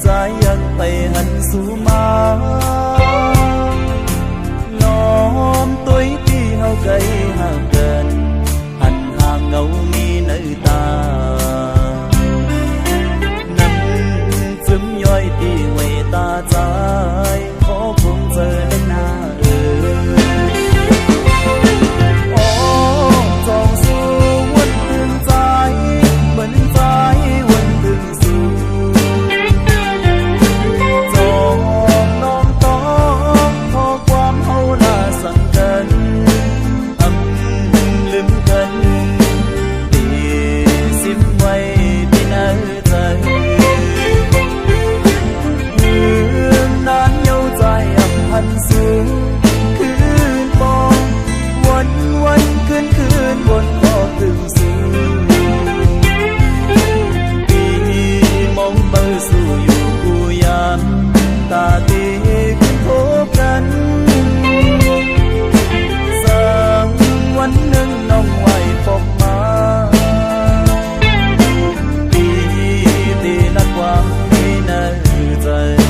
sayang tay hận su ma lom tối ti hao cây hàng gần hạnh hàng ngâu mi nơi ta nằm chấm nhoi ti người ta trái khó cùng giờ lên na ta đi cố gắng sang quấn nâng nông ngoài phòng má đi đi lạc quang đi nơi trời